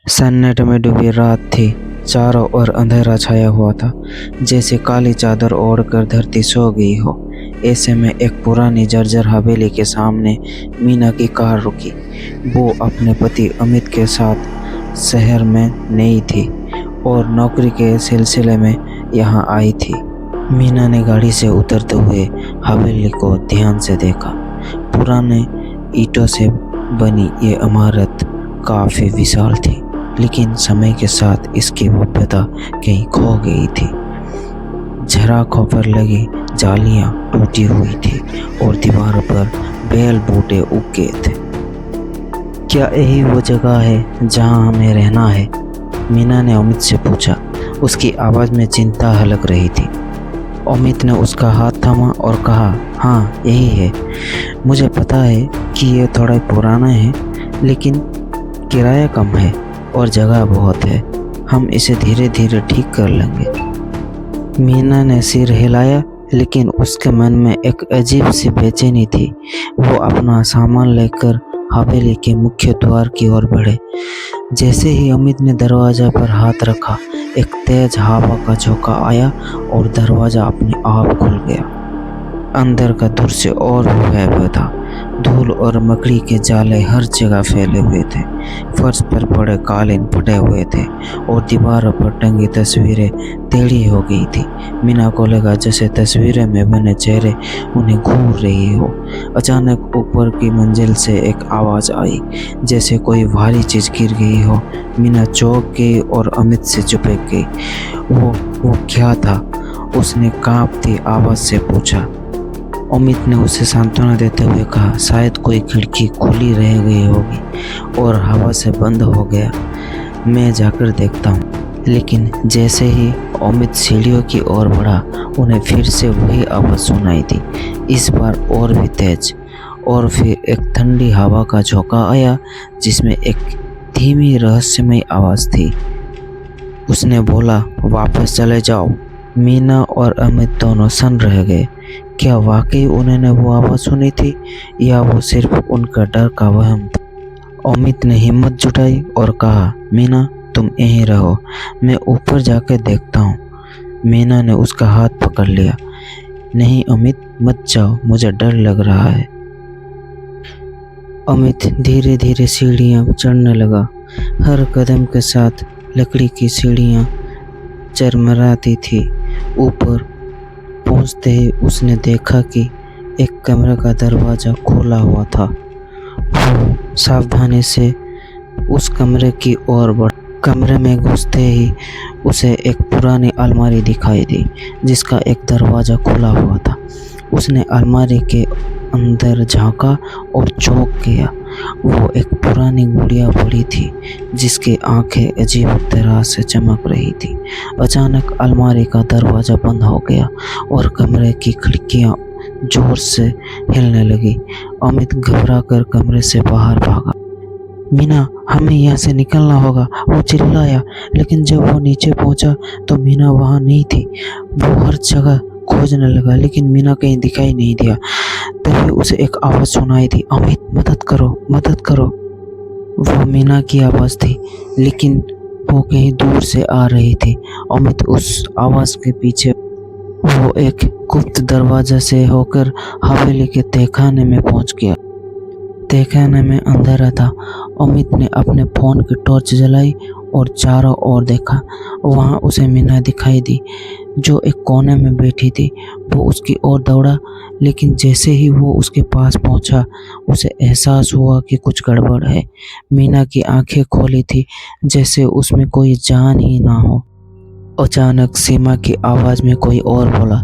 सन्नाटे में डूबी रात थी। चारों ओर अंधेरा छाया हुआ था, जैसे काली चादर ओढ़कर धरती सो गई हो। ऐसे में एक पुरानी जर्जर हवेली के सामने मीना की कार रुकी। वो अपने पति अमित के साथ शहर में नई थी और नौकरी के सिलसिले में यहाँ आई थी। मीना ने गाड़ी से उतरते हुए हवेली को ध्यान से देखा। पुराने ईंटों से बनी ये इमारत काफ़ी विशाल थी, लेकिन समय के साथ इसकी भव्यता कहीं खो गई थी। झराखों पर लगी जालियां टूटी हुई थी और दीवारों पर बेल बूटे उग गए थे। क्या यही वो जगह है जहां हमें रहना है? मीना ने अमित से पूछा। उसकी आवाज़ में चिंता हलक रही थी। अमित ने उसका हाथ थामा और कहा, हाँ यही है। मुझे पता है कि ये थोड़ा पुराना है, लेकिन किराया कम है और जगह बहुत है। हम इसे धीरे धीरे ठीक कर लेंगे। मीना ने सिर हिलाया, लेकिन उसके मन में एक अजीब सी बेचैनी थी। वो अपना सामान लेकर हवेली के मुख्य द्वार की ओर बढ़े। जैसे ही अमित ने दरवाजा पर हाथ रखा, एक तेज हवा का झोंका आया और दरवाजा अपने आप खुल गया। अंदर का दृश्य और भयावह था। धूल और मकड़ी के जाले हर जगह फैले हुए थे। फर्श पर पड़े कालीन फटे हुए थे और दीवारों पर टंगी तस्वीरें टेढ़ी हो गई थी। मीना को लगा जैसे तस्वीरें में बने चेहरे उन्हें घूर रही हो। अचानक ऊपर की मंजिल से एक आवाज़ आई, जैसे कोई भारी चीज़ गिर गई हो। मीना चौंक गई और अमित से चिपक गई। वो क्या था? उसने कांपती आवाज़ से पूछा। अमित ने उसे सांत्वना देते हुए कहा, शायद कोई खिड़की खुली रह गई होगी और हवा से बंद हो गया। मैं जाकर देखता हूँ। लेकिन जैसे ही अमित सीढ़ियों की ओर बढ़ा, उन्हें फिर से वही आवाज़ सुनाई दी, इस बार और भी तेज। और फिर एक ठंडी हवा का झोंका आया, जिसमें एक धीमी रहस्यमय आवाज़ थी। उसने बोला, वापस चले जाओ। मीना और अमित दोनों सन्न रह गए। क्या वाकई उन्होंने वो आवाज़ सुनी थी या वो सिर्फ उनका डर का वहम था? अमित ने हिम्मत जुटाई और कहा, मीना तुम यहीं रहो, मैं ऊपर जाकर देखता हूँ। मीना ने उसका हाथ पकड़ लिया। नहीं अमित, मत जाओ, मुझे डर लग रहा है। अमित धीरे धीरे सीढ़ियाँ चढ़ने लगा। हर कदम के साथ लकड़ी की सीढ़ियाँ चरमराती थी। ऊपर पहुंचते ही उसने देखा कि एक कमरे का दरवाज़ा खुला हुआ था। वो सावधानी से उस कमरे की ओर बढ़ा। कमरे में घुसते ही उसे एक पुरानी अलमारी दिखाई दी, जिसका एक दरवाज़ा खुला हुआ था। उसने अलमारी के अंदर झांका और चौंक गया। वो एक पुरानी गुड़िया पड़ी थी, जिसकी आंखें अजीब तरह से चमक रही थी। अचानक अलमारी का दरवाज़ा बंद हो गया और कमरे की खिड़कियां जोर से हिलने लगी। अमित घबराकर कमरे से बाहर भागा। मीना, हमें यहाँ से निकलना होगा, वो चिल्लाया। लेकिन जब वो नीचे पहुंचा तो मीना वहाँ नहीं थी। वो हर जगह खोजने लगा, लेकिन मीना कहीं दिखाई नहीं दिया। तभी उसे एक आवाज़ सुनाई दी, अमित मदद करो, मदद करो। वो मीना की आवाज़ थी, लेकिन वो कहीं दूर से आ रही थी। अमित उस आवाज़ के पीछे वो एक गुप्त दरवाजा से होकर हवेली के तहखाने में पहुंच गया। तहखाने में अंधेरा था। अमित ने अपने फ़ोन की टॉर्च जलाई और चारों ओर देखा। वहाँ उसे मीना दिखाई दी, जो एक कोने में बैठी थी। वो उसकी ओर दौड़ा, लेकिन जैसे ही वो उसके पास पहुंचा, उसे एहसास हुआ कि कुछ गड़बड़ है। मीना की आंखें खोली थी, जैसे उसमें कोई जान ही ना हो। अचानक सीमा की आवाज़ में कोई और बोला,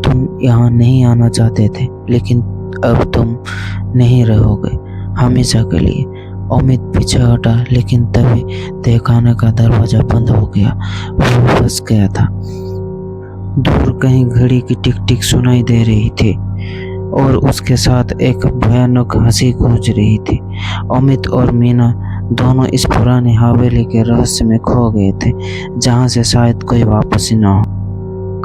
तुम यहाँ नहीं आना चाहते थे, लेकिन अब तुम नहीं रहोगे हमेशा के लिए। अमित पीछे हटा, लेकिन तभी तहखाने का दरवाज़ा बंद हो गया। वो फंस गया था। दूर कहीं घड़ी की टिक टिक सुनाई दे रही थी और उसके साथ एक भयानक हंसी गूंज रही थी। अमित और मीना दोनों इस पुरानी हवेली के रहस्य में खो गए थे, जहां से शायद कोई वापसी ना हो।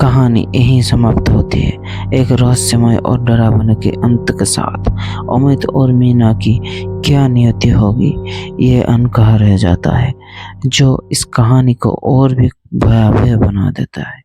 कहानी यहीं समाप्त होती है, एक रहस्यमय और डरावने के अंत के साथ। अमित और मीना की क्या नियति होगी, ये अनकहा रह जाता है, जो इस कहानी को और भी भयावह बना देता है।